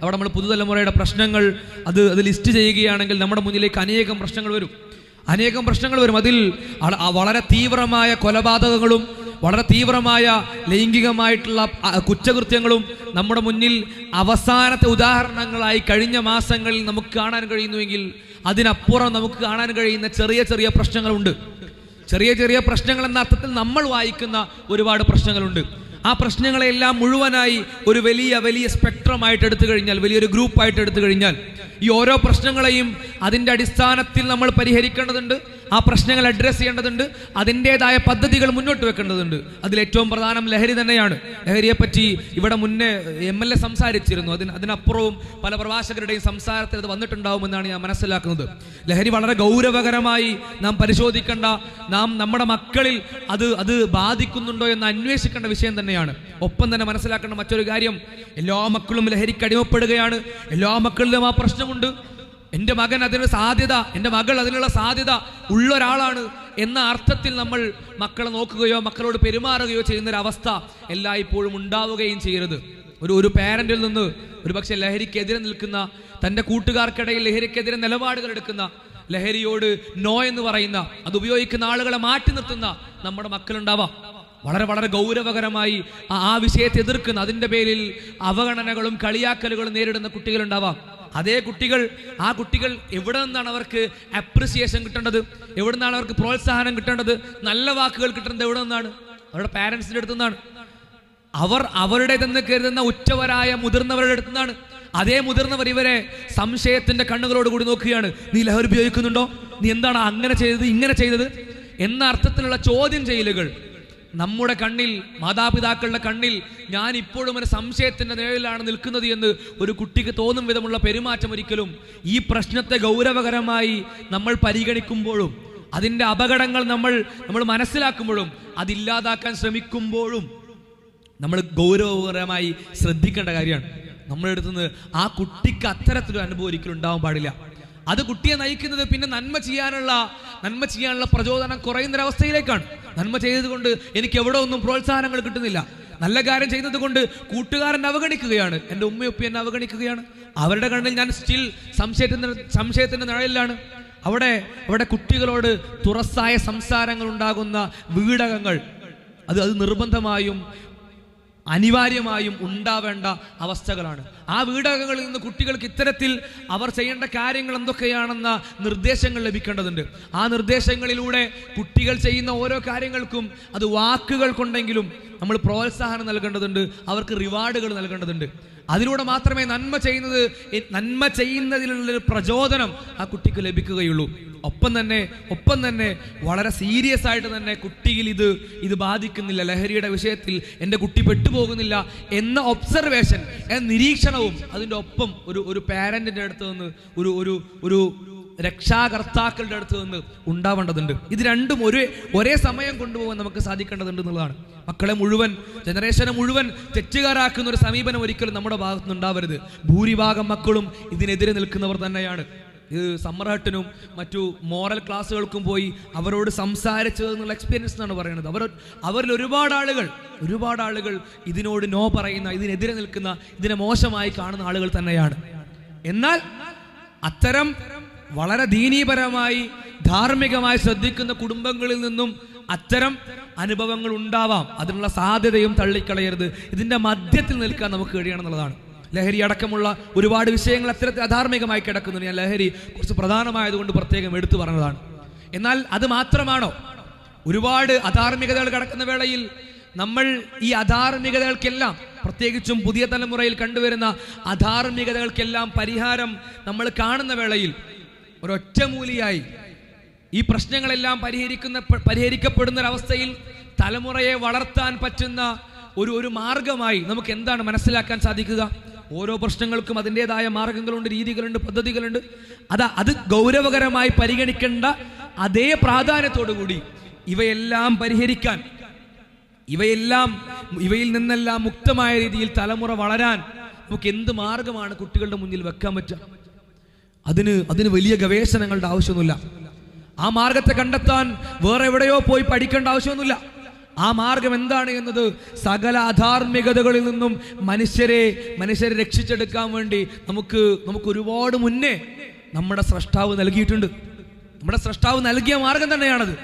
അവിടെ നമ്മൾ പുതുതലമുറയുടെ പ്രശ്നങ്ങൾ അത് ലിസ്റ്റ് ചെയ്യുകയാണെങ്കിൽ നമ്മുടെ മുന്നിലേക്ക് അനേകം പ്രശ്നങ്ങൾ വരും. അതിൽ വളരെ തീവ്രമായ കൊലപാതകങ്ങളും വളരെ തീവ്രമായ ലൈംഗികമായിട്ടുള്ള കുറ്റകൃത്യങ്ങളും നമ്മുടെ മുന്നിൽ അവസാനത്തെ ഉദാഹരണങ്ങളായി കഴിഞ്ഞ മാസങ്ങളിൽ നമുക്ക് കാണാൻ കഴിയുന്നുവെങ്കിൽ അതിനപ്പുറം നമുക്ക് കാണാൻ കഴിയുന്ന ചെറിയ ചെറിയ പ്രശ്നങ്ങളുണ്ട്. ചെറിയ ചെറിയ പ്രശ്നങ്ങൾ എന്ന അർത്ഥത്തിൽ നമ്മൾ വായിക്കുന്ന ഒരുപാട് പ്രശ്നങ്ങളുണ്ട്. ആ പ്രശ്നങ്ങളെല്ലാം മുഴുവനായി ഒരു വലിയ സ്പെക്ട്രമായിട്ട് എടുത്തു കഴിഞ്ഞാൽ, വലിയൊരു ഗ്രൂപ്പായിട്ട് എടുത്തു കഴിഞ്ഞാൽ, ഈ ഓരോ പ്രശ്നങ്ങളെയും അതിൻ്റെ അടിസ്ഥാനത്തിൽ നമ്മൾ പരിഹരിക്കേണ്ടതുണ്ട്. ആ പ്രശ്നങ്ങൾ അഡ്രസ്സ് ചെയ്യേണ്ടതുണ്ട്. അതിൻ്റെതായ പദ്ധതികൾ മുന്നോട്ട് വെക്കേണ്ടതുണ്ട്. അതിലേറ്റവും പ്രധാനം ലഹരി തന്നെയാണ്. ലഹരിയെപ്പറ്റി ഇവിടെ മുന്നേ MLA സംസാരിച്ചിരുന്നു. അതിനപ്പുറവും പല പ്രഭാഷകരുടെയും സംസാരത്തിൽ അത് വന്നിട്ടുണ്ടാവുമെന്നാണ് ഞാൻ മനസ്സിലാക്കുന്നത്. ലഹരി വളരെ ഗൗരവകരമായി നാം പരിശോധിക്കേണ്ട, നമ്മുടെ മക്കളിൽ അത് ബാധിക്കുന്നുണ്ടോ എന്ന് അന്വേഷിക്കേണ്ട വിഷയം തന്നെയാണ്. ഒപ്പം തന്നെ മനസ്സിലാക്കേണ്ട മറ്റൊരു കാര്യം, എല്ലാ മക്കളും ലഹരിക്ക് അടിമപ്പെടുകയാണ്. എല്ലാ മക്കളിലും ആ പ്രശ്നമുണ്ട്. എൻ്റെ മകൻ അതിനുള്ള സാധ്യത, എൻ്റെ മകൾ അതിനുള്ള സാധ്യത ഉള്ള ഒരാളാണ് എന്ന അർത്ഥത്തിൽ നമ്മൾ മക്കളെ നോക്കുകയോ മക്കളോട് പെരുമാറുകയോ ചെയ്യുന്നൊരവസ്ഥ എല്ലായ്പ്പോഴും ഉണ്ടാവുകയും ചെയ്യരുത്. ഒരു പാരന്റിൽ നിന്ന് ഒരു പക്ഷേ ലഹരിക്കെതിരെ നിൽക്കുന്ന, തൻ്റെ കൂട്ടുകാർക്കിടയിൽ ലഹരിക്കെതിരെ നിലപാടുകൾ എടുക്കുന്ന, ലഹരിയോട് നോ എന്ന് പറയുന്ന, അത് ഉപയോഗിക്കുന്ന ആളുകളെ മാറ്റി നിർത്തുന്ന നമ്മുടെ മക്കളുണ്ടാവാം. വളരെ ഗൗരവകരമായി ആ വിഷയത്തെ എതിർക്കുന്ന, അതിൻ്റെ പേരിൽ അവഗണനകളും കളിയാക്കലുകളും നേരിടുന്ന കുട്ടികളുണ്ടാവാം. അതേ കുട്ടികൾ, ആ കുട്ടികൾ എവിടെ നിന്നാണ് അവർക്ക് അപ്രിസിയേഷൻ കിട്ടേണ്ടത്, എവിടെ നിന്നാണ് അവർക്ക് പ്രോത്സാഹനം കിട്ടേണ്ടത്, നല്ല വാക്കുകൾ കിട്ടേണ്ടത് എവിടെ നിന്നാണ്? അവരുടെ പാരൻസിൻ്റെ അടുത്തു നിന്നാണ്. അവരുടേതെന്ന് കരുതുന്ന ഉറ്റവരായ മുതിർന്നവരുടെ അടുത്തു നിന്നാണ്. അതേ മുതിർന്നവർ ഇവരെ സംശയത്തിന്റെ കണ്ണുകളോട് കൂടി നോക്കുകയാണ്. നീ ലഹരി ഉപയോഗിക്കുന്നുണ്ടോ? നീ എന്താണ് അങ്ങനെ ചെയ്തത്, ഇങ്ങനെ ചെയ്തത് എന്ന അർത്ഥത്തിലുള്ള ചോദ്യം ചെയ്യലുകൾ നമ്മുടെ കണ്ണിൽ, മാതാപിതാക്കളുടെ കണ്ണിൽ ഞാൻ ഇപ്പോഴും ഒരു സംശയത്തിന്റെ നിഴലിലാണ് നിൽക്കുന്നത് എന്ന് ഒരു കുട്ടിക്ക് തോന്നും വിധമുള്ള പെരുമാറ്റം ഒരിക്കലും ഈ പ്രശ്നത്തെ ഗൗരവകരമായി നമ്മൾ പരിഗണിക്കുമ്പോഴും അതിൻ്റെ അപകടങ്ങൾ നമ്മൾ മനസ്സിലാക്കുമ്പോഴും അതില്ലാതാക്കാൻ ശ്രമിക്കുമ്പോഴും നമ്മൾ ഗൗരവകരമായി ശ്രദ്ധിക്കേണ്ട കാര്യമാണ്. നമ്മുടെ അടുത്തുനിന്ന് ആ കുട്ടിക്ക് അത്തരത്തിലൊരു അനുഭവം ഒരിക്കലും ഉണ്ടാവാൻ പാടില്ല. അത് കുട്ടിയെ നയിക്കുന്നത് പിന്നെ നന്മ ചെയ്യാനുള്ള പ്രചോദനം കുറയുന്നൊരവസ്ഥയിലേക്കാണ്. നന്മ ചെയ്തതുകൊണ്ട് എനിക്ക് എവിടെ ഒന്നും പ്രോത്സാഹനങ്ങൾ കിട്ടുന്നില്ല. നല്ല കാര്യം ചെയ്യുന്നത് കൊണ്ട് കൂട്ടുകാരൻ അവഗണിക്കുകയാണ്, എൻ്റെ ഉമ്മയൊപ്പി എന്നെ അവഗണിക്കുകയാണ്. അവരുടെ കണ്ണിൽ ഞാൻ സ്റ്റിൽ സംശയത്തിന്റെ നിഴലിലാണ്. അവിടെ കുട്ടികളോട് തുറസായ സംസാരങ്ങൾ ഉണ്ടാകുന്ന വീടകങ്ങൾ അത് നിർബന്ധമായും അനിവാര്യമായും ഉണ്ടാവേണ്ട അവസ്ഥകളാണ്. ആ വീടകങ്ങളിൽ നിന്ന് കുട്ടികൾക്ക് ഇത്തരത്തിൽ അവർ ചെയ്യേണ്ട കാര്യങ്ങൾ എന്തൊക്കെയാണെന്ന നിർദ്ദേശങ്ങൾ ലഭിക്കേണ്ടതുണ്ട്. ആ നിർദ്ദേശങ്ങളിലൂടെ കുട്ടികൾ ചെയ്യുന്ന ഓരോ കാര്യങ്ങൾക്കും അത് വാക്കുകൾ കൊണ്ടെങ്കിലും നമ്മൾ പ്രോത്സാഹനം നൽകേണ്ടതുണ്ട്, അവർക്ക് റിവാർഡുകൾ നൽകേണ്ടതുണ്ട്. അതിലൂടെ മാത്രമേ നന്മ ചെയ്യുന്നതിലുള്ളൊരു പ്രചോദനം ആ കുട്ടിക്ക് ലഭിക്കുകയുള്ളൂ. ഒപ്പം തന്നെ വളരെ സീരിയസ് ആയിട്ട് തന്നെ കുട്ടിയിൽ ഇത് ബാധിക്കുന്നില്ല, ലഹരിയുടെ വിഷയത്തിൽ എൻ്റെ കുട്ടി പെട്ടുപോകുന്നില്ല എന്ന ഒബ്സർവേഷൻ, നിരീക്ഷണവും അതിൻ്റെ ഒപ്പം ഒരു പാരന്റിന്റെ അടുത്ത് നിന്ന് ഒരു രക്ഷാകർത്താക്കളുടെ അടുത്ത് നിന്ന് ഉണ്ടാവേണ്ടതുണ്ട്. ഇത് രണ്ടും ഒരേ സമയം കൊണ്ടുപോകാൻ നമുക്ക് സാധിക്കേണ്ടതുണ്ട് എന്നുള്ളതാണ്. മക്കളെ മുഴുവൻ, ജനറേഷനെ മുഴുവൻ തെറ്റുകാരാക്കുന്ന ഒരു സമീപനം ഒരിക്കലും നമ്മുടെ ഭാഗത്തുനിന്ന് ഉണ്ടാവരുത്. ഭൂരിഭാഗം മക്കളും ഇതിനെതിരെ നിൽക്കുന്നവർ തന്നെയാണ്. ഇത് സമ്മർഹട്ടിനും മറ്റു മോറൽ ക്ലാസ്സുകൾക്കും പോയി അവരോട് സംസാരിച്ചത് എന്നുള്ള എക്സ്പീരിയൻസ് എന്നാണ് പറയുന്നത്. അവരിൽ ഒരുപാട് ആളുകൾ ഇതിനോട് നോ പറയുന്ന, ഇതിനെതിരെ നിൽക്കുന്ന, ഇതിനെ മോശമായി കാണുന്ന ആളുകൾ തന്നെയാണ്. എന്നാൽ അത്തരം വളരെ ദീനീപരമായി ധാർമ്മികമായി ശ്രദ്ധിക്കുന്ന കുടുംബങ്ങളിൽ നിന്നും അത്തരം അനുഭവങ്ങൾ ഉണ്ടാവാം. അതിനുള്ള സാധ്യതയും തള്ളിക്കളയരുത്. ഇതിന്റെ മധ്യത്തിൽ നിൽക്കാൻ നമുക്ക് കഴിയണം എന്നുള്ളതാണ്. ലഹരി അടക്കമുള്ള ഒരുപാട് വിഷയങ്ങൾ അത്തരത്തിൽ അധാർമികമായി കിടക്കുന്നു. ഞാൻ ലഹരി കുറച്ച് പ്രധാനമായതുകൊണ്ട് പ്രത്യേകം എടുത്തു പറഞ്ഞതാണ്. എന്നാൽ അത് മാത്രമാണോ? ഒരുപാട് അധാർമികതകൾ കിടക്കുന്ന വേളയിൽ നമ്മൾ ഈ അധാർമികതകൾക്കെല്ലാം, പ്രത്യേകിച്ചും പുതിയ തലമുറയിൽ കണ്ടുവരുന്ന അധാർമികതകൾക്കെല്ലാം പരിഹാരം നമ്മൾ കാണുന്ന വേളയിൽ ഒരൊറ്റമൂലിയായി ഈ പ്രശ്നങ്ങളെല്ലാം പരിഹരിക്കപ്പെടുന്നൊരവസ്ഥയിൽ തലമുറയെ വളർത്താൻ പറ്റുന്ന ഒരു മാർഗമായി നമുക്ക് എന്താണ് മനസ്സിലാക്കാൻ സാധിക്കുക? ഓരോ പ്രശ്നങ്ങൾക്കും അതിൻ്റെതായ മാർഗങ്ങളുണ്ട്, രീതികളുണ്ട്, പദ്ധതികളുണ്ട്. അത് ഗൗരവകരമായി പരിഗണിക്കേണ്ട അതേ പ്രാധാന്യത്തോടു കൂടി ഇവയെല്ലാം പരിഹരിക്കാൻ, ഇവയിൽ നിന്നെല്ലാം മുക്തമായ രീതിയിൽ തലമുറ വളരാൻ നമുക്ക് എന്ത് മാർഗമാണ് കുട്ടികളുടെ മുന്നിൽ വെക്കാൻ പറ്റുക? അതിന് വലിയ ഗവേഷണങ്ങളുടെ ആവശ്യമൊന്നുമില്ല. ആ മാർഗത്തെ കണ്ടെത്താൻ വേറെ എവിടെയോ പോയി പഠിക്കേണ്ട ആവശ്യമൊന്നുമില്ല. ആ മാർഗം എന്താണ് എന്നത് സകല അധാർമികതകളിൽ നിന്നും മനുഷ്യരെ രക്ഷിച്ചെടുക്കാൻ വേണ്ടി നമുക്ക് ഒരുപാട് മുന്നേ നമ്മുടെ സ്രഷ്ടാവ് നൽകിയിട്ടുണ്ട്. നമ്മുടെ സ്രഷ്ടാവ് നൽകിയ മാർഗം തന്നെയാണത്.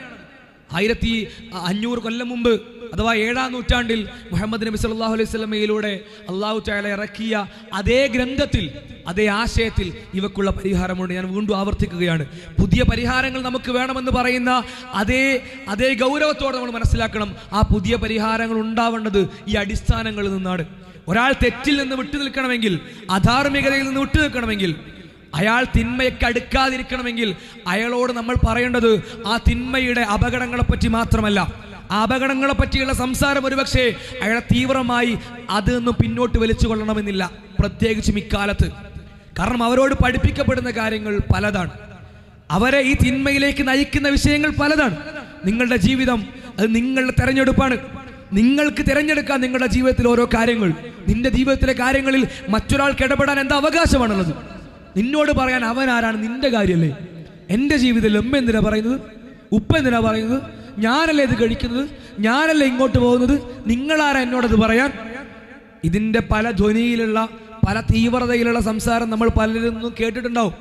1500 കൊല്ലം മുമ്പ് അഥവാ 7-ാം നൂറ്റാണ്ടിൽ മുഹമ്മദ് നബി സല്ലല്ലാഹു അലൈഹി വസല്ലമയിലൂടെ അല്ലാഹു തആല ഇറക്കിയ അതേ ഗ്രന്ഥത്തിൽ, അതേ ആശയത്തിൽ ഇവക്കുള്ള പരിഹാരമുണ്ട്. ഞാൻ വീണ്ടും ആവർത്തിക്കുകയാണ്, പുതിയ പരിഹാരങ്ങൾ നമുക്ക് വേണമെന്ന് പറയുന്ന അതേ ഗൗരവത്തോടെ നമ്മൾ മനസ്സിലാക്കണം. ആ പുതിയ പരിഹാരങ്ങൾ ഉണ്ടാവേണ്ടത് ഈ അടിസ്ഥാനങ്ങളിൽ നിന്നാണ്. ഒരാൾ തെറ്റിൽ നിന്ന് വിട്ടു നിൽക്കണമെങ്കിൽ, അധാർമികതയിൽ നിന്ന് വിട്ടു നിൽക്കണമെങ്കിൽ, അയാൾ തിന്മയ്ക്ക് അടുക്കാതിരിക്കണമെങ്കിൽ അയാളോട് നമ്മൾ പറയേണ്ടത് ആ തിന്മയുടെ അപകടങ്ങളെപ്പറ്റി മാത്രമല്ല. ആ അപകടങ്ങളെ പറ്റിയുള്ള സംസാരം ഒരുപക്ഷെ അയാളെ തീവ്രമായി അതൊന്നും പിന്നോട്ട് വലിച്ചു കൊള്ളണമെന്നില്ല, പ്രത്യേകിച്ചും ഇക്കാലത്ത്. കാരണം അവരോട് പഠിപ്പിക്കപ്പെടുന്ന കാര്യങ്ങൾ പലതാണ്, അവരെ ഈ തിന്മയിലേക്ക് നയിക്കുന്ന വിഷയങ്ങൾ പലതാണ്. നിങ്ങളുടെ ജീവിതം അത് നിങ്ങളുടെ തെരഞ്ഞെടുപ്പാണ്. നിങ്ങൾക്ക് തിരഞ്ഞെടുക്കാൻ നിങ്ങളുടെ ജീവിതത്തിൽ ഓരോ കാര്യങ്ങൾ. നിന്റെ ജീവിതത്തിലെ കാര്യങ്ങളിൽ മറ്റൊരാൾക്ക് ഇടപെടാൻ എന്താ അവകാശമാണുള്ളത്? നിന്നോട് പറയാൻ അവൻ ആരാണ്? നിന്റെ കാര്യമല്ലേ. എൻ്റെ ജീവിതത്തിൽ അമ്മ എന്തിനാ പറയുന്നത്? ഉപ്പ എന്തിനാ പറയുന്നത്? ഞാനല്ലേ ഇത് കഴിക്കുന്നത്? ഞാനല്ലേ ഇങ്ങോട്ട് പോകുന്നത്? നിങ്ങളാരാ എന്നോടത് പറയാൻ? ഇതിൻ്റെ പല ധ്വനിയിലുള്ള, പല തീവ്രതയിലുള്ള സംസാരം നമ്മൾ പലരിൽ നിന്നും കേട്ടിട്ടുണ്ടാവും.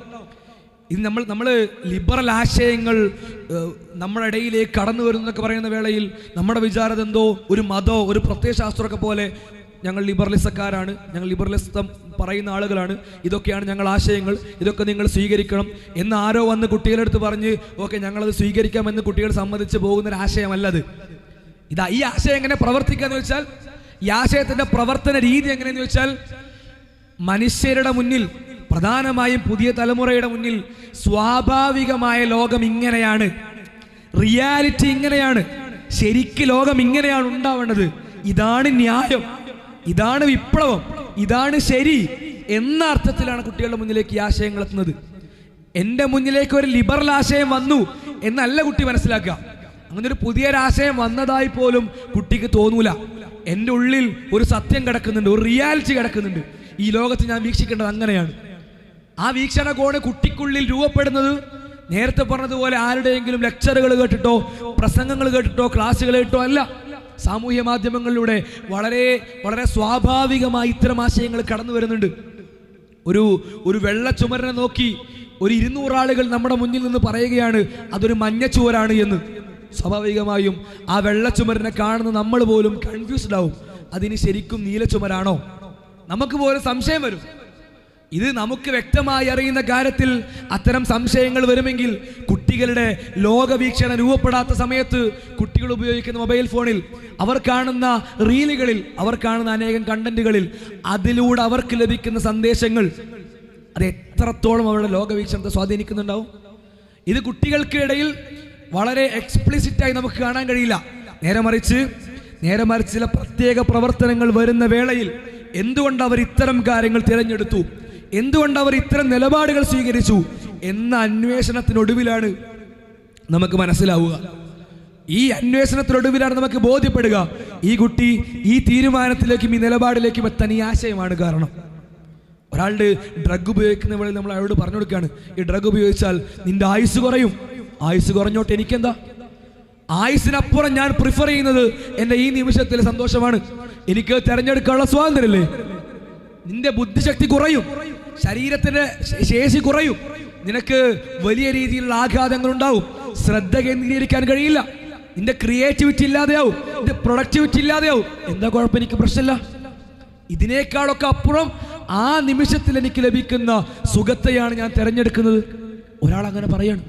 ഇത് നമ്മൾ ലിബറൽ ആശയങ്ങൾ നമ്മുടെ ഇടയിലേക്ക് കടന്നു വരുന്നതൊക്കെ പറയുന്ന വേളയിൽ നമ്മുടെ വിചാരം എന്തോ ഒരു മതമോ ഒരു പ്രത്യയശാസ്ത്രമൊക്കെ പോലെ ഞങ്ങൾ ലിബറലിസക്കാരാണ്, ഞങ്ങൾ ലിബറലിസം പറയുന്ന ആളുകളാണ്, ഇതൊക്കെയാണ് ഞങ്ങൾ ആശയങ്ങൾ, ഇതൊക്കെ നിങ്ങൾ സ്വീകരിക്കണം എന്ന് ആരോ വന്ന് കുട്ടികളെടുത്ത് പറഞ്ഞ് ഓക്കെ ഞങ്ങളത് സ്വീകരിക്കാമെന്ന് കുട്ടികൾ സമ്മതിച്ച് പോകുന്നൊരു ആശയമല്ലത്. ഈ ആശയം എങ്ങനെ പ്രവർത്തിക്കാന്ന് വെച്ചാൽ, ഈ ആശയത്തിന്റെ പ്രവർത്തന രീതി എങ്ങനെയെന്ന് വെച്ചാൽ, മനുഷ്യരുടെ മുന്നിൽ, പ്രധാനമായും പുതിയ തലമുറയുടെ മുന്നിൽ സ്വാഭാവികമായ ലോകം ഇങ്ങനെയാണ്, റിയാലിറ്റി ഇങ്ങനെയാണ്, ശരിക്ക് ലോകം ഇങ്ങനെയാണ് ഉണ്ടാവേണ്ടത്, ഇതാണ് ന്യായം, ഇതാണ് വിപ്ലവം, ഇതാണ് ശരി എന്ന അർത്ഥത്തിലാണ് കുട്ടികളുടെ മുന്നിലേക്ക് ഈ ആശയങ്ങൾ എത്തുന്നത്. എൻ്റെ മുന്നിലേക്ക് ഒരു ലിബറൽ ആശയം വന്നു എന്നല്ല കുട്ടി മനസ്സിലാക്കുക. അങ്ങനെ ഒരു പുതിയൊരാശയം വന്നതായി പോലും കുട്ടിക്ക് തോന്നൂല. എൻ്റെ ഉള്ളിൽ ഒരു സത്യം കിടക്കുന്നുണ്ട്, ഒരു റിയാലിറ്റി കിടക്കുന്നുണ്ട്, ഈ ലോകത്ത് ഞാൻ വീക്ഷിക്കേണ്ടത് അങ്ങനെയാണ്. ആ വീക്ഷണകോണ് കുട്ടിക്കുള്ളിൽ രൂപപ്പെടുന്നത് നേരത്തെ പറഞ്ഞതുപോലെ ആരുടെയെങ്കിലും ലെക്ചറുകൾ കേട്ടിട്ടോ പ്രസംഗങ്ങൾ കേട്ടിട്ടോ ക്ലാസ്സുകൾ കേട്ടോ അല്ല. സാമൂഹ്യ മാധ്യമങ്ങളിലൂടെ വളരെ വളരെ സ്വാഭാവികമായി ഇത്തരം ആശയങ്ങൾ കടന്നു വരുന്നുണ്ട്. ഒരു വെള്ള ചുമരിനെ നോക്കി ഒരു 200 ആളുകൾ നമ്മുടെ മുന്നിൽ നിന്ന് പറയുകയാണ് അതൊരു മഞ്ഞ ചുവരാണ് എന്ന്. സ്വാഭാവികമായും ആ വെള്ള ചുമരിനെ കാണുന്ന നമ്മൾ പോലും കൺഫ്യൂസ്ഡ് ആവും, അതിന് ശരിക്കും നീല ചുമരാണോ? നമുക്ക് പോലും സംശയം വരും. ഇത് നമുക്ക് വ്യക്തമായി അറിയുന്ന കാര്യത്തിൽ അത്തരം സംശയങ്ങൾ വരുമെങ്കിൽ കുട്ടികളുടെ ലോകവീക്ഷണം രൂപപ്പെടാത്ത സമയത്ത് കുട്ടികൾ ഉപയോഗിക്കുന്ന മൊബൈൽ ഫോണിൽ അവർ കാണുന്ന റീലുകളിൽ, അവർ കാണുന്ന അനേകം കണ്ടന്റുകളിൽ, അതിലൂടെ അവർക്ക് ലഭിക്കുന്ന സന്ദേശങ്ങൾ അത് എത്രത്തോളം അവരുടെ ലോകവീക്ഷണത്തെ സ്വാധീനിക്കുന്നുണ്ടാവും. ഇത് കുട്ടികൾക്കിടയിൽ വളരെ എക്സ്പ്ലിസിറ്റായി നമുക്ക് കാണാൻ കഴിയില്ല. നേരെ മറിച്ച് ചില പ്രത്യേക പ്രവർത്തനങ്ങൾ വരുന്ന വേളയിൽ എന്തുകൊണ്ട് അവർ ഇത്തരം കാര്യങ്ങൾ തിരഞ്ഞെടുത്തു, എന്തുകൊണ്ട് അവർ ഇത്തരം നിലപാടുകൾ സ്വീകരിച്ചു എന്ന അന്വേഷണത്തിനൊടുവിലാണ് നമുക്ക് മനസ്സിലാവുക. ഈ അന്വേഷണത്തിനൊടുവിലാണ് നമുക്ക് ബോധ്യപ്പെടുക ഈ കുട്ടി ഈ തീരുമാനത്തിലേക്കും ഈ നിലപാടിലേക്കും എത്താൻ ഈ ആശയമാണ് കാരണം. ഒരാളുടെ ഡ്രഗ് ഉപയോഗിക്കുന്ന വേളയിൽ നമ്മൾ അയാളോട് പറഞ്ഞു കൊടുക്കുകയാണ്, ഈ ഡ്രഗ് ഉപയോഗിച്ചാൽ നിന്റെ ആയുസ് കുറയും. ആയുസ് കുറഞ്ഞോട്ട് എനിക്കെന്താ? ആയുസിനപ്പുറം ഞാൻ പ്രിഫർ ചെയ്യുന്നത് എൻ്റെ ഈ നിമിഷത്തിലെ സന്തോഷമാണ്. എനിക്ക് തിരഞ്ഞെടുക്കാനുള്ള സ്വാതന്ത്ര്യമല്ലേ. നിന്റെ ബുദ്ധിശക്തി കുറയും, ശരീരത്തിന്റെ ശേഷി കുറയും, നിനക്ക് വലിയ രീതിയിലുള്ള ആഘാതങ്ങൾ ഉണ്ടാവും, ശ്രദ്ധ കേന്ദ്രീകരിക്കാൻ കഴിയില്ല, നിന്റെ ക്രിയേറ്റിവിറ്റി ഇല്ലാതെയാവും, നിന്റെ പ്രൊഡക്ടിവിറ്റി ഇല്ലാതെയാവും. എന്താ കുഴപ്പം? എനിക്ക് പ്രശ്നമില്ല. ഇതിനേക്കാളൊക്കെ അപ്പുറം ആ നിമിഷത്തിൽ എനിക്ക് ലഭിക്കുന്ന സുഖത്തെയാണ് ഞാൻ തിരഞ്ഞെടുക്കുന്നത്. ഒരാൾ അങ്ങനെ പറയാണ്,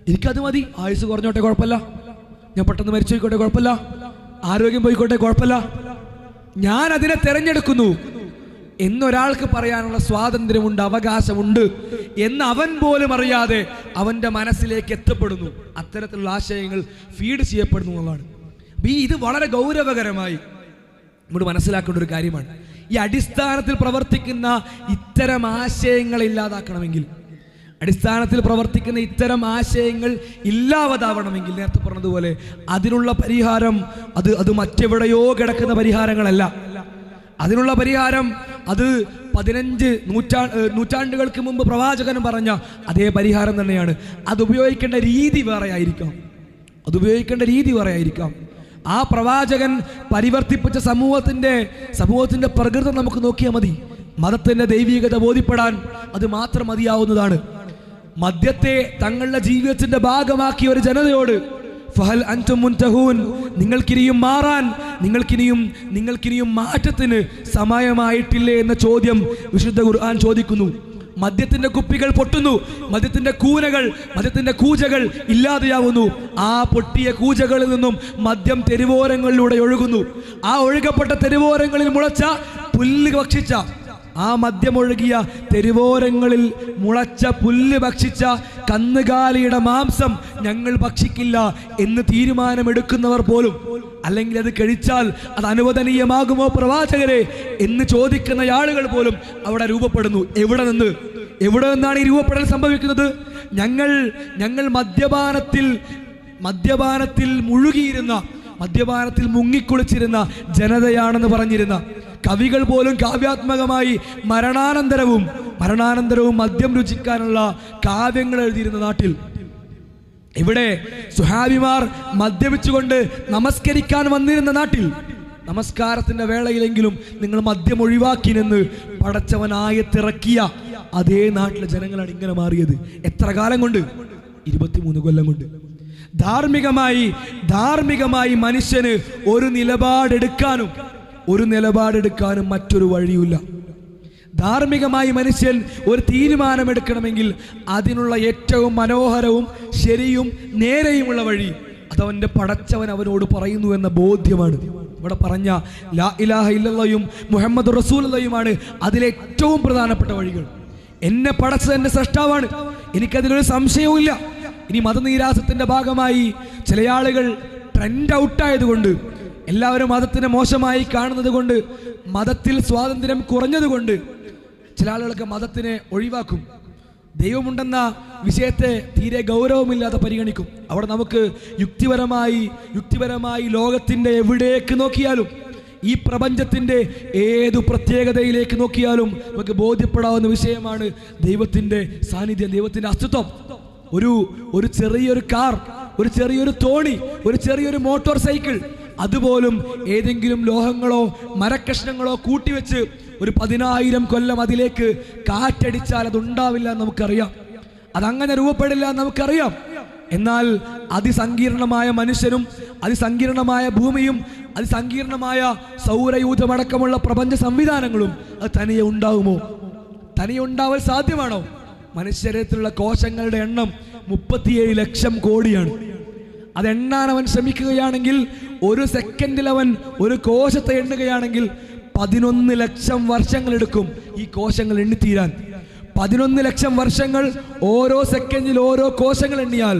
എനിക്കത് മതി, ആയുസ് കുറഞ്ഞോട്ടെ കുഴപ്പമില്ല, ഞാൻ പെട്ടെന്ന് മരിച്ചു പോയിക്കോട്ടെ കുഴപ്പമില്ല, ആരോഗ്യം പോയിക്കോട്ടെ കുഴപ്പമില്ല, ഞാൻ അതിനെ തിരഞ്ഞെടുക്കുന്നു എന്നൊരാൾക്ക് പറയാനുള്ള സ്വാതന്ത്ര്യമുണ്ട്, അവകാശമുണ്ട് എന്ന് അവൻ പോലും അറിയാതെ അവന്റെ മനസ്സിലേക്ക് എത്തപ്പെടുന്നു. അത്തരത്തിലുള്ള ആശയങ്ങൾ ഫീഡ് ചെയ്യപ്പെടുന്നു എന്നുള്ളതാണ്. ഇത് വളരെ ഗൗരവകരമായി നമ്മൾ മനസ്സിലാക്കേണ്ട ഒരു കാര്യമാണ്. ഈ അടിസ്ഥാനത്തിൽ പ്രവർത്തിക്കുന്ന ഇത്തരം ആശയങ്ങൾ ഇല്ലാതാക്കണമെങ്കിൽ, അടിസ്ഥാനത്തിൽ പ്രവർത്തിക്കുന്ന ഇത്തരം ആശയങ്ങൾ ഇല്ലാവതാവണമെങ്കിൽ, നേരത്തെ പറഞ്ഞതുപോലെ അതിനുള്ള പരിഹാരം അത് മറ്റെവിടെയോ കിടക്കുന്ന പരിഹാരങ്ങളല്ല. അതിനുള്ള പരിഹാരം അത് 15 നൂറ്റാണ്ടുകൾക്ക് മുമ്പ് പ്രവാചകൻ പറഞ്ഞ അതേ പരിഹാരം തന്നെയാണ്. അത് ഉപയോഗിക്കേണ്ട രീതി വേറെ ആയിരിക്കാം, ആ പ്രവാചകൻ പരിവർത്തിപ്പിച്ച സമൂഹത്തിന്റെ പ്രകൃതം നമുക്ക് നോക്കിയാൽ മതി. മതത്തിന്റെ ദൈവികത ബോധ്യപ്പെടാൻ അത് മാത്രം മതിയാവുന്നതാണ്. മദ്യത്തെ തങ്ങളുടെ ജീവിതത്തിന്റെ ഭാഗമാക്കിയ ഒരു ജനതയോട് ഫഹൽ അൻതും മുൻതഹൂൻ, നിങ്ങൾക്കിനിയും മാറാൻ, നിങ്ങൾക്കിനിയും മാറ്റത്തിന് സമയമായിട്ടില്ലേ എന്ന ചോദ്യം വിശുദ്ധ ഖുർആൻ ചോദിക്കുന്നു. മദ്യത്തിന്റെ കുപ്പികൾ പൊട്ടുന്നു, മദ്യത്തിന്റെ കൂജകൾ ഇല്ലാതെയാവുന്നു. ആ പൊട്ടിയ കൂജകളിൽ നിന്നും മദ്യം തെരുവോരങ്ങളിലൂടെ ഒഴുകുന്നു. ആ ഒഴുകപ്പെട്ട തെരുവോരങ്ങളിൽ മുളച്ച പുല്ല് ഭക്ഷിച്ച, ആ മദ്യമൊഴുകിയ തെരുവോരങ്ങളിൽ മുളച്ച പുല്ല് ഭക്ഷിച്ച കന്നുകാലിയുടെ മാംസം ഞങ്ങൾ ഭക്ഷിക്കില്ല എന്ന് തീരുമാനമെടുക്കുന്നവർ പോലും, അല്ലെങ്കിൽ അത് കഴിച്ചാൽ അത് അനുവദനീയമാകുമോ പ്രവാചകരെ എന്ന് ചോദിക്കുന്ന ആളുകൾ പോലും അവിടെ രൂപപ്പെടുന്നു. എവിടെ നിന്നാണ് ഈ രൂപപ്പെടൽ സംഭവിക്കുന്നത്? ഞങ്ങൾ മദ്യപാനത്തിൽ മുഴുകിയിരുന്ന, മദ്യപാനത്തിൽ മുങ്ങിക്കുളിച്ചിരുന്ന ജനതയാണെന്ന് പറഞ്ഞിരുന്ന കവികൾ പോലും കാവ്യാത്മകമായി മരണാനന്തരവും മദ്യം രുചിക്കാനുള്ള കാവ്യങ്ങൾ എഴുതിയിരുന്ന നാട്ടിൽ, ഇവിടെ സുഹാബിമാർ മദ്യപിച്ചുകൊണ്ട് നമസ്കരിക്കാൻ വന്നിരുന്ന നാട്ടിൽ, നമസ്കാരത്തിന്റെ വേളയിലെങ്കിലും നിങ്ങൾ മദ്യം ഒഴിവാക്കിനെന്ന് പടച്ചവനായത്തിറക്കിയ അതേ നാട്ടിലെ ജനങ്ങളാണ് ഇങ്ങനെ മാറിയത്. എത്ര കാലം കൊണ്ട്? 23 കൊല്ലം കൊണ്ട്. ധാർമ്മികമായി മനുഷ്യന് ഒരു നിലപാടെടുക്കാനും മറ്റൊരു വഴിയില്ല. ധാർമ്മികമായി മനുഷ്യൻ ഒരു തീരുമാനമെടുക്കണമെങ്കിൽ അതിനുള്ള ഏറ്റവും മനോഹരവും ശരിയും നേരെയുമുള്ള വഴി അതവന്റെ പടച്ചവൻ അവനോട് പറയുന്നു എന്ന ബോധ്യമാണ്. ഇവിടെ പറഞ്ഞ ലാ ഇലാഹ ഇല്ലല്ലാഹും മുഹമ്മദ് റസൂലുള്ളാഹിയുമാണ് അതിലേറ്റവും പ്രധാനപ്പെട്ട വഴികൾ. എന്നെ പടച്ചത് എന്റെ സൃഷ്ടാവാണ്, എനിക്കതിലൊരു സംശയവും ഇല്ല. ഇനി മതനീരാസത്തിന്റെ ഭാഗമായി ചില ആളുകൾ ട്രെൻഡ് ഔട്ടായതുകൊണ്ട്, എല്ലാവരും മതത്തിനെ മോശമായി കാണുന്നത് കൊണ്ട്, മതത്തിൽ സ്വാതന്ത്ര്യം കുറഞ്ഞതുകൊണ്ട് ചില ആളുകളൊക്കെ മതത്തിനെ ഒഴിവാക്കും. ദൈവമുണ്ടെന്ന വിഷയത്തെ തീരെ ഗൗരവമില്ലാതെ പരിഗണിക്കും. അവിടെ നമുക്ക് യുക്തിപരമായി ലോകത്തിന്റെ എവിടേക്ക് നോക്കിയാലും, ഈ പ്രപഞ്ചത്തിന്റെ ഏതു പ്രത്യേകതയിലേക്ക് നോക്കിയാലും നമുക്ക് ബോധ്യപ്പെടാവുന്ന വിഷയമാണ് ദൈവത്തിന്റെ സാന്നിധ്യം, ദൈവത്തിന്റെ അസ്തിത്വം. ഒരു ചെറിയൊരു കാർ, ഒരു ചെറിയൊരു തോണി, ഒരു ചെറിയൊരു മോട്ടോർ സൈക്കിൾ, അതുപോലും ഏതെങ്കിലും ലോഹങ്ങളോ മരക്കഷ്ണങ്ങളോ കൂട്ടിവെച്ച് ഒരു 10,000 കൊല്ലം അതിലേക്ക് കാറ്റടിച്ചാൽ അതുണ്ടാവില്ല എന്ന് നമുക്കറിയാം, അതങ്ങനെ രൂപപ്പെടില്ല എന്ന് നമുക്കറിയാം. എന്നാൽ അതിസങ്കീർണമായ മനുഷ്യനും അതിസങ്കീർണമായ ഭൂമിയും അതിസങ്കീർണമായ സൗരയൂഥമടക്കമുള്ള പ്രപഞ്ച സംവിധാനങ്ങളും അത് തനിയെ ഉണ്ടാവുമോ? തനിയെ ഉണ്ടാവാൻ സാധ്യമാണോ? മനുഷ്യരത്തിലുള്ള കോശങ്ങളുടെ എണ്ണം 37 ലക്ഷം കോടിയാണ്. അതെണ്ണാൻ അവൻ ശ്രമിക്കുകയാണെങ്കിൽ, ഒരു സെക്കൻഡിൽ അവൻ ഒരു കോശത്തെ എണ്ണുകയാണെങ്കിൽ 11 ലക്ഷം വർഷങ്ങൾ എടുക്കും ഈ കോശങ്ങൾ എണ്ണിത്തീരാൻ. 11 ലക്ഷം വർഷങ്ങൾ ഓരോ സെക്കൻഡിൽ ഓരോ കോശങ്ങൾ എണ്ണിയാൽ,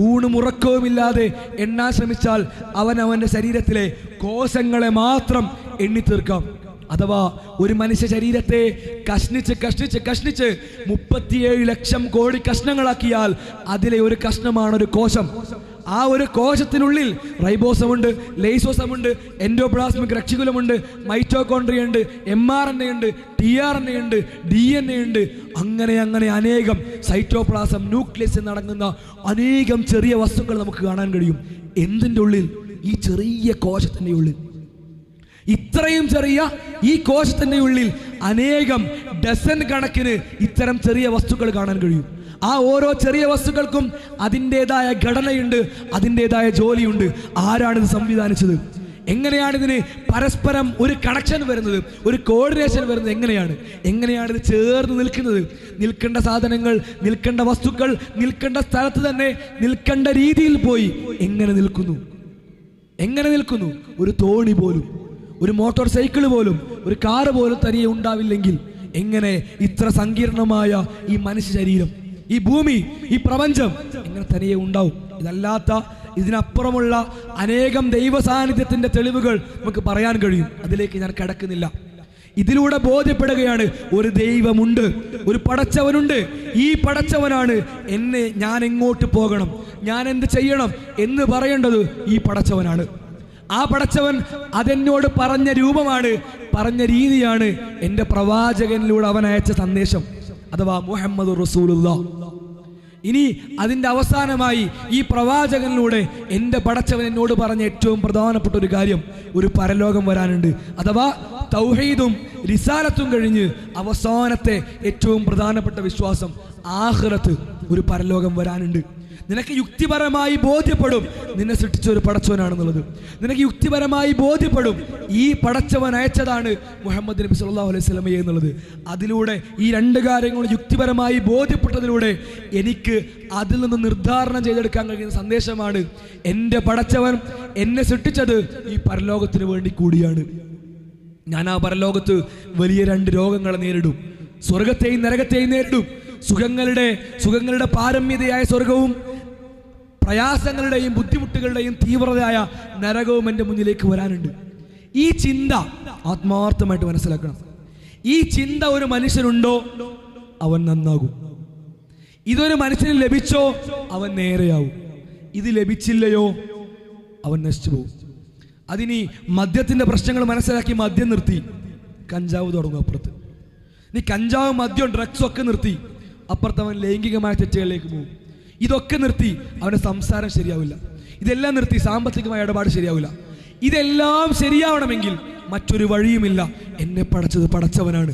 ഊണും ഉറക്കവുമില്ലാതെ എണ്ണാൻ ശ്രമിച്ചാൽ അവന്റെ ശരീരത്തിലെ കോശങ്ങളെ മാത്രം എണ്ണിത്തീർക്കാം. അഥവാ ഒരു മനുഷ്യ ശരീരത്തെ കഷ്ണിച്ച് 37 ലക്ഷം കോടി കഷ്ണങ്ങളാക്കിയാൽ അതിലെ ഒരു കഷ്ണമാണ് ഒരു കോശം. ആ ഒരു കോശത്തിനുള്ളിൽ റൈബോസമുണ്ട്, ലൈസോസമുണ്ട്, എൻഡോപ്ലാസ്മിക് റെക്ടിക്കുലമുണ്ട്, മൈറ്റോകോൺട്രിയ ഉണ്ട്, mRNA ഉണ്ട്, tRNA ഉണ്ട്, DNA ഉണ്ട്, അങ്ങനെ അനേകം സൈറ്റോപ്ലാസം, ന്യൂക്ലിയസ് എന്നടങ്ങുന്ന അനേകം ചെറിയ വസ്തുക്കൾ നമുക്ക് കാണാൻ കഴിയും. എന്തിൻ്റെ ഉള്ളിൽ? ഈ ചെറിയ കോശത്തിൻ്റെ ഉള്ളിൽ. ഇത്രയും ചെറിയ ഈ കോശത്തിൻ്റെ ഉള്ളിൽ അനേകം ഡസൻ കണക്കിന് ഇത്തരം ചെറിയ വസ്തുക്കൾ കാണാൻ കഴിയും. ആ ഓരോ ചെറിയ വസ്തുക്കൾക്കും അതിൻ്റെതായ ഘടനയുണ്ട്, അതിൻ്റെതായ ജോലിയുണ്ട്. ആരാണിത് സംവിധാനിച്ചത്? എങ്ങനെയാണിതിന് പരസ്പരം ഒരു കണക്ഷൻ വരുന്നത്, ഒരു കോർഡിനേഷൻ വരുന്നത്? എങ്ങനെയാണിത് ചേർന്ന് നിൽക്കുന്നത്? നിൽക്കേണ്ട സാധനങ്ങൾ, നിൽക്കേണ്ട വസ്തുക്കൾ നിൽക്കേണ്ട സ്ഥലത്ത് തന്നെ നിൽക്കേണ്ട രീതിയിൽ പോയി എങ്ങനെ നിൽക്കുന്നു? ഒരു തോണി പോലും, ഒരു മോട്ടോർ സൈക്കിൾ പോലും, ഒരു കാറ് പോലും തനിയെ ഉണ്ടാവില്ലെങ്കിൽ എങ്ങനെ ഇത്ര സങ്കീർണമായ ഈ മനുഷ്യ ശരീരം, ഈ ഭൂമി, ഈ പ്രപഞ്ചം എങ്ങനെ തനിയെ ഉണ്ടാവും? ഇതിനപ്പുറമുള്ള അനേകം ദൈവ സാന്നിധ്യത്തിന്റെ തെളിവുകൾ നമുക്ക് പറയാൻ കഴിയും. അതിലേക്ക് ഞാൻ കടക്കുന്നില്ല. ഇതിലൂടെ ബോധ്യപ്പെടുകയാണ് ഒരു ദൈവമുണ്ട്, ഒരു പടച്ചവനുണ്ട്. ഈ പടച്ചവനാണ് ഞാൻ എങ്ങോട്ട് പോകണം, ഞാൻ എന്ത് ചെയ്യണം എന്ന് പറയേണ്ടത് ഈ പടച്ചവനാണ്. ആ പടച്ചവൻ അതെന്നോട് പറഞ്ഞ രൂപമാണ്, പറഞ്ഞ രീതിയാണ് എൻ്റെ പ്രവാചകനിലൂടെ അവൻ അയച്ച സന്ദേശം, അഥവാ മുഹമ്മദ് റസൂലുള്ളാഹ്. ഇനി അതിൻ്റെ അവസാനമായി ഈ പ്രവാചകനിലൂടെ എൻ്റെ പടച്ചവൻ എന്നോട് പറഞ്ഞ ഏറ്റവും പ്രധാനപ്പെട്ട ഒരു കാര്യം, ഒരു പരലോകം വരാനുണ്ട്. അഥവാ തൗഹീദും റിസാലത്തും കഴിഞ്ഞ് അവസാനത്തെ ഏറ്റവും പ്രധാനപ്പെട്ട വിശ്വാസം ആഖിറത്ത്, ഒരു പരലോകം വരാനുണ്ട്. നിനക്ക് യുക്തിപരമായി ബോധ്യപ്പെടും നിന്നെ സൃഷ്ടിച്ച ഒരു പടച്ചവനാണെന്നുള്ളത്. നിനക്ക് യുക്തിപരമായി ബോധ്യപ്പെടും ഈ പടച്ചവൻ അയച്ചതാണ് മുഹമ്മദ് നബി സല്ലല്ലാഹു അലൈഹി വസല്ലമയെ എന്നുള്ളത്. അതിലൂടെ ഈ രണ്ട് കാര്യങ്ങളും യുക്തിപരമായി ബോധ്യപ്പെട്ടതിലൂടെ എനിക്ക് അതിൽ നിന്ന് നിർദ്ധാരണം ചെയ്തെടുക്കാൻ കഴിയുന്ന സന്ദേശമാണ്, എൻ്റെ പടച്ചവൻ എന്നെ സൃഷ്ടിച്ചത് ഈ പരലോകത്തിന് വേണ്ടി കൂടിയാണ്. ഞാൻ ആ പരലോകത്ത് വലിയ രണ്ട് രോഗങ്ങളെ നേരിടും, സ്വർഗത്തെയും നരകത്തെയും നേരിടും. സുഖങ്ങളുടെ പാരമ്യതയായ സ്വർഗവും പ്രയാസങ്ങളുടെയും ബുദ്ധിമുട്ടുകളുടെയും തീവ്രതയായ നരകവും എൻ്റെ മുന്നിലേക്ക് വരാനുണ്ട്. ഈ ചിന്ത ആത്മാർത്ഥമായിട്ട് മനസ്സിലാക്കണം. ഈ ചിന്ത ഒരു മനുഷ്യനുണ്ടോ അവൻ നന്നാകും. ഇതൊരു മനുഷ്യന് ലഭിച്ചോ അവൻ നേരെയാവും. ഇത് ലഭിച്ചില്ലയോ അവൻ നശിച്ചു പോകും. അതിനി മദ്യത്തിന്റെ പ്രശ്നങ്ങൾ മനസ്സിലാക്കി മദ്യം നിർത്തി കഞ്ചാവ് തുടങ്ങും. അപ്പുറത്ത് നീ കഞ്ചാവ്, മദ്യം, ഡ്രഗ്സും ഒക്കെ നിർത്തി അപ്പുറത്ത് അവൻ ലൈംഗികമായ തെറ്റുകളിലേക്ക് പോകും. ഇതൊക്കെ നിർത്തി അവൻ്റെ സംസാരം ശരിയാവില്ല. ഇതെല്ലാം നിർത്തി സാമ്പത്തികമായ ഇടപാട് ശരിയാവില്ല. ഇതെല്ലാം ശരിയാവണമെങ്കിൽ മറ്റൊരു വഴിയുമില്ല. എന്നെ പടച്ചത് പടച്ചവനാണ്.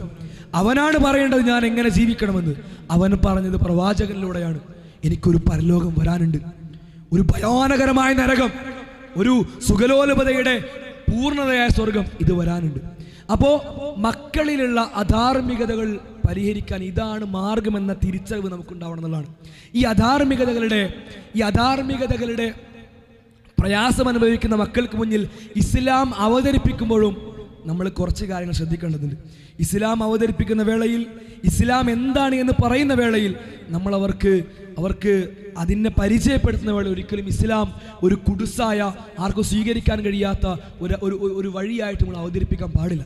അവനാണ് പറയേണ്ടത് ഞാൻ എങ്ങനെ ജീവിക്കണമെന്ന്. അവൻ പറഞ്ഞത് പ്രവാചകനിലൂടെയാണ്. എനിക്കൊരു പരലോകം വരാനുണ്ട്, ഒരു ഭയാനകരമായ നരകം, ഒരു സുഖലോലുപതയുടെ പൂർണ്ണതയായ സ്വർഗം, ഇത് വരാനുണ്ട്. അപ്പോ മക്കളിലുള്ള അധാർമികതകൾ പരിഹരിക്കാൻ ഇതാണ് മാർഗമെന്ന തിരിച്ചറിവ് നമുക്കുണ്ടാവണം എന്നുള്ളതാണ്. ഈ അധാർമികതകളുടെ പ്രയാസം അനുഭവിക്കുന്ന മക്കൾക്ക് മുന്നിൽ ഇസ്ലാം അവതരിപ്പിക്കുമ്പോഴും നമ്മൾ കുറച്ച് കാര്യങ്ങൾ ശ്രദ്ധിക്കേണ്ടതുണ്ട്. ഇസ്ലാം അവതരിപ്പിക്കുന്ന വേളയിൽ, ഇസ്ലാം എന്താണ് എന്ന് പറയുന്ന വേളയിൽ നമ്മൾ അവർക്ക് അതിനെ പരിചയപ്പെടുത്തുന്ന വേള ഒരിക്കലും ഇസ്ലാം ഒരു കുടുസായ ആർക്കും സ്വീകരിക്കാൻ കഴിയാത്ത ഒരു വഴിയായിട്ട് നമ്മൾ അവതരിപ്പിക്കാൻ പാടില്ല.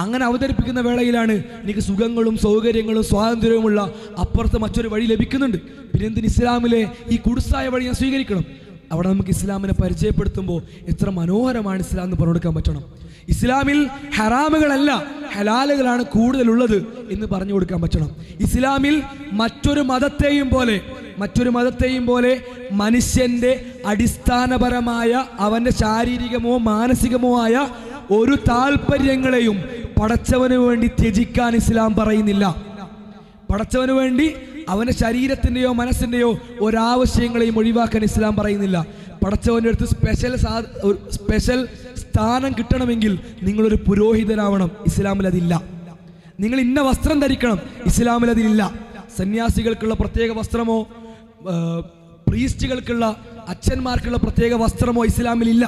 അങ്ങനെ അവതരിപ്പിക്കുന്ന വേളയിലാണ് എനിക്ക് സുഖങ്ങളും സൗകര്യങ്ങളും സ്വാതന്ത്ര്യവുമുള്ള അപ്പുറത്ത് മറ്റൊരു വഴി ലഭിക്കുന്നുണ്ട്. പിന്നെ എന്തിന് ഇസ്ലാമിലെ ഈ കുടുസായ വഴി ഞാൻ സ്വീകരിക്കണം? അവിടെ നമുക്ക് ഇസ്ലാമിനെ പരിചയപ്പെടുത്തുമ്പോൾ എത്ര മനോഹരമാണ് ഇസ്ലാം എന്ന് പറഞ്ഞു കൊടുക്കാൻ പറ്റണം. ഇസ്ലാമിൽ ഹറാമുകളല്ല ഹലാലുകളാണ് കൂടുതലുള്ളത് എന്ന് പറഞ്ഞു കൊടുക്കാൻ പറ്റണം. ഇസ്ലാമിൽ മറ്റൊരു മതത്തെയും പോലെ മനുഷ്യന്റെ അടിസ്ഥാനപരമായ അവന്റെ ശാരീരികമോ മാനസികമോ ആയ ഒരു താല്പര്യങ്ങളെയും പടച്ചവന് വേണ്ടി ത്യജിക്കാൻ ഇസ്ലാം പറയുന്നില്ല. പടച്ചവന് വേണ്ടി അവന്റെ ശരീരത്തിന്റെയോ മനസ്സിന്റെയോ ഒരാവശ്യങ്ങളെയും ഒഴിവാക്കാൻ ഇസ്ലാം പറയുന്നില്ല. പടച്ചവന്റെ അടുത്ത് സ്പെഷ്യൽ സ്ഥാനം കിട്ടണമെങ്കിൽ നിങ്ങളൊരു പുരോഹിതനാവണം. ഇസ്ലാമിൽ അതില്ല. നിങ്ങൾ ഇന്ന വസ്ത്രം ധരിക്കണം. ഇസ്ലാമിൽ അതില്ല. സന്യാസികൾക്കുള്ള പ്രത്യേക വസ്ത്രമോ പ്രീസ്റ്റുകൾക്കുള്ള അച്ഛന്മാർക്കുള്ള പ്രത്യേക വസ്ത്രമോ ഇസ്ലാമിലില്ല.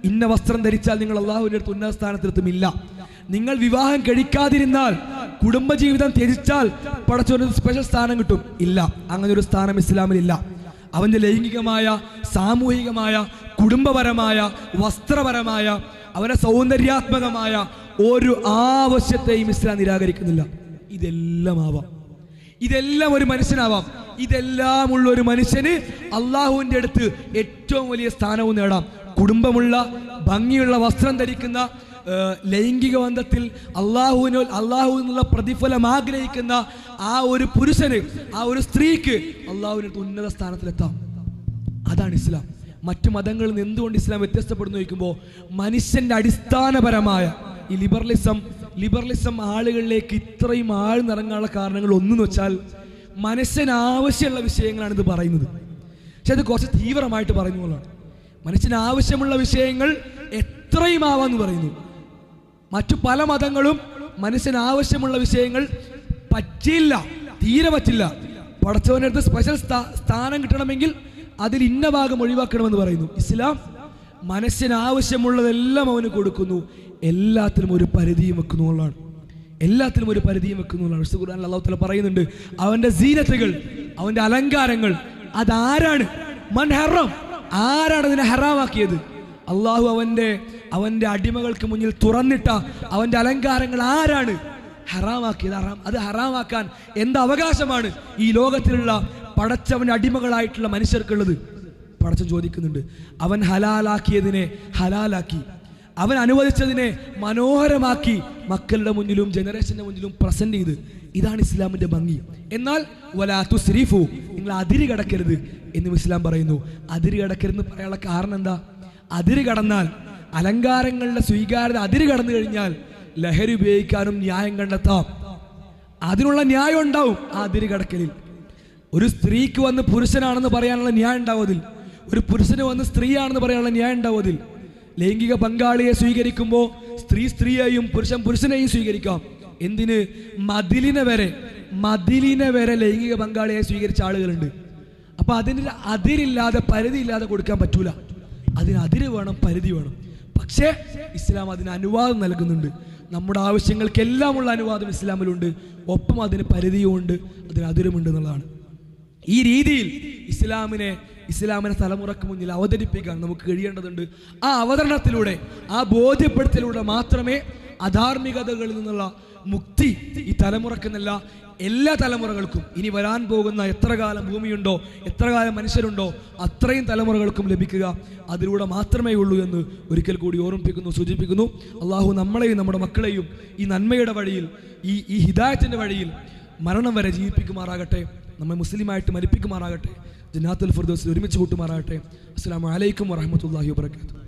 ഇന്ന വസ്ത്രം ധരിച്ചാൽ നിങ്ങൾ അള്ളാഹുവിന്റെ അടുത്ത് ഉന്നത സ്ഥാനത്തെത്തുമില്ല. നിങ്ങൾ വിവാഹം കഴിക്കാതിരുന്നാൽ, കുടുംബജീവിതം ത്യജിച്ചാൽ പടച്ചവന് സ്പെഷ്യൽ സ്ഥാനം കിട്ടും. ഇല്ല, അങ്ങനെ ഒരു സ്ഥാനം ഇസ്ലാമിലില്ല. അവന്റെ ലൈംഗികമായ, സാമൂഹികമായ, കുടുംബപരമായ, വസ്ത്രപരമായ, അവന്റെ സൗന്ദര്യാത്മകമായ ഒരു ആവശ്യത്തെയും ഇസ്ലാം നിരാകരിക്കുന്നില്ല. ഇതെല്ലാം ആവാം, ഇതെല്ലാം ഒരു മനുഷ്യനാവാം. ഇതെല്ലാം ഉള്ള ഒരു മനുഷ്യന് അള്ളാഹുവിന്റെ അടുത്ത് ഏറ്റവും വലിയ സ്ഥാനവും നേടാം. കുടുംബമുള്ള, ഭംഗിയുള്ള വസ്ത്രം ധരിക്കുന്ന, ലൈംഗിക ബന്ധത്തിൽ അള്ളാഹുവിനുള്ള പ്രതിഫലം ആഗ്രഹിക്കുന്ന ആ ഒരു പുരുഷന്, ആ ഒരു സ്ത്രീക്ക് അള്ളാഹുവിനടുത്ത് ഉന്നത സ്ഥാനത്തിലെത്താം. അതാണ് ഇസ്ലാം. മറ്റു മതങ്ങളിൽ നിന്ന് എന്തുകൊണ്ട് ഇസ്ലാം വ്യത്യസ്തപ്പെടുന്നു ചോദിക്കുമ്പോൾ, മനുഷ്യന്റെ അടിസ്ഥാനപരമായ ഈ ലിബറലിസം ആളുകളിലേക്ക് ഇത്രയും ആഴ്ന്നിറങ്ങാനുള്ള കാരണങ്ങൾ ഒന്നെന്ന് വെച്ചാൽ, മനുഷ്യന് ആവശ്യമുള്ള വിഷയങ്ങളാണ് ഇത് പറയുന്നത്. പക്ഷെ അത് കുറച്ച് തീവ്രമായിട്ട് പറയുന്നതാണ്. മനുഷ്യന് ആവശ്യമുള്ള വിഷയങ്ങൾ എത്രയും ആവാന്ന് പറയുന്നു. മറ്റു പല മതങ്ങളും മനുഷ്യന് ആവശ്യമുള്ള വിഷയങ്ങൾ പറ്റില്ല, തീരെ പറ്റില്ല. പടച്ചവന്റെ അടുത്ത് സ്പെഷ്യൽ സ്ഥാനം കിട്ടണമെങ്കിൽ അതിൽ ഇന്ന ഭാഗം ഒഴിവാക്കണമെന്ന് പറയുന്നു. ഇസ്ലാം മനുഷ്യന് ആവശ്യമുള്ളതെല്ലാം അവന് കൊടുക്കുന്നു, എല്ലാത്തിലും ഒരു പരിധിയും വെക്കുന്നുള്ളതാണ്. എല്ലാത്തിലും ഒരു പരിധിയും വെക്കുന്നുള്ളതാണ്. വിശുദ്ധ ഖുർആനിൽ അല്ലാഹു തആല പറയുന്നുണ്ട്, അവന്റെ സീനത്തുകൾ, അവന്റെ അലങ്കാരങ്ങൾ അതാരാണ്? മൻ ഹറം, ആരാണ് അതിനെ ഹറാമാക്കിയത്? അള്ളാഹു അവന്റെ അടിമകൾക്ക് മുന്നിൽ തുറന്നിട്ട അവന്റെ അലങ്കാരങ്ങൾ ആരാണ് ഹറാമാക്കിയത്? അത് ഹറാമാക്കാൻ എന്ത് അവകാശമാണ് ഈ ലോകത്തിലുള്ള പടച്ചവന്റെ അടിമകളായിട്ടുള്ള മനുഷ്യർക്കുള്ളത്? പടച്ചൻ ചോദിക്കുന്നുണ്ട്. അവൻ ഹലാലാക്കിയതിനെ ഹലാലാക്കി, അവൻ അനുവദിച്ചതിനെ മനോഹരമാക്കി മക്കളുടെ മുന്നിലും ജനറേഷന്റെ മുന്നിലും പ്രസന്റ് ചെയ്ത്. ഇതാണ് ഇസ്ലാമിന്റെ ഭംഗി. എന്നാൽ വലാ തുസ്രിഫു, നിങ്ങൾ നിങ്ങൾ അതിര് കടക്കരുത് എന്നും ഇസ്ലാം പറയുന്നു. അതിര് കടക്കരുതെന്ന് പറയാനുള്ള കാരണം എന്താ? അതിര് കടന്നാൽ, അലങ്കാരങ്ങളുടെ സ്വീകാര്യത അതിര് കടന്നു കഴിഞ്ഞാൽ ലഹരി ഉപയോഗിക്കാനും ന്യായം കണ്ടെത്താം. അതിനുള്ള ന്യായം ഉണ്ടാവും ആ അതിര് കടക്കലിൽ. ഒരു സ്ത്രീക്ക് വന്ന് പുരുഷനാണെന്ന് പറയാനുള്ള ന്യായം ഉണ്ടാവും അതിൽ. ഒരു പുരുഷന് വന്ന് സ്ത്രീയാണെന്ന് പറയാനുള്ള ന്യായം ഉണ്ടാവും അതിൽ. ലൈംഗിക പങ്കാളിയെ സ്വീകരിക്കുമ്പോൾ സ്ത്രീ സ്ത്രീയെയും പുരുഷൻ പുരുഷനെയും സ്വീകരിക്കാം. എന്തിന്? മതിലിനെ വരെ ലൈംഗിക പങ്കാളിയെ സ്വീകരിച്ച ആളുകളുണ്ട്. അപ്പൊ അതിന് അതിരില്ലാതെ, പരിധിയില്ലാതെ കൊടുക്കാൻ പറ്റൂല. അതിന് അതിര് വേണം, പരിധി വേണം. പക്ഷേ ഇസ്ലാം അതിന് അനുവാദം നൽകുന്നുണ്ട്. നമ്മുടെ ആവശ്യങ്ങൾക്കെല്ലാമുള്ള അനുവാദം ഇസ്ലാമിലുണ്ട്. ഒപ്പം അതിന് പരിധിയുമുണ്ട്, അതിന് അതിരുമുണ്ട് എന്നുള്ളതാണ്. ഈ രീതിയിൽ ഇസ്ലാമിനെ തലമുറക്ക് മുന്നിൽ അവതരിപ്പിക്കാൻ നമുക്ക് കഴിയേണ്ടതുണ്ട്. ആ അവതരണത്തിലൂടെ, ആ ബോധ്യപ്പെടുത്തലിലൂടെ മാത്രമേ അധാർമികതകളിൽ നിന്നുള്ള മുക്തി ഈ തലമുറക്കെന്നല്ല എല്ലാ തലമുറകൾക്കും, ഇനി വരാൻ പോകുന്ന എത്ര കാലം ഭൂമിയുണ്ടോ, എത്ര കാലം മനുഷ്യരുണ്ടോ, അത്രയും തലമുറകൾക്കും ലഭിക്കുക അതിലൂടെ മാത്രമേ ഉള്ളൂ എന്ന് ഒരിക്കൽ കൂടി ഓർമ്മിപ്പിക്കുന്നു, സൂചിപ്പിക്കുന്നു. അള്ളാഹു നമ്മളെയും നമ്മുടെ മക്കളെയും ഈ നന്മയുടെ വഴിയിൽ, ഈ ഹിദായത്തിന്റെ വഴിയിൽ മരണം വരെ ജീവിപ്പിക്കുമാറാകട്ടെ. നമ്മെ മുസ്ലിമായിട്ട് മരിപ്പിക്കുമാറാകട്ടെ. ജന്നാത്തുൽ ഫിർദൗസിൽ ഒരുമിച്ച് കൂട്ടുമാറാകട്ടെ. അസ്സലാമു അലൈക്കും വറഹ്മത്തുള്ളാഹി വബറകാതുഹു.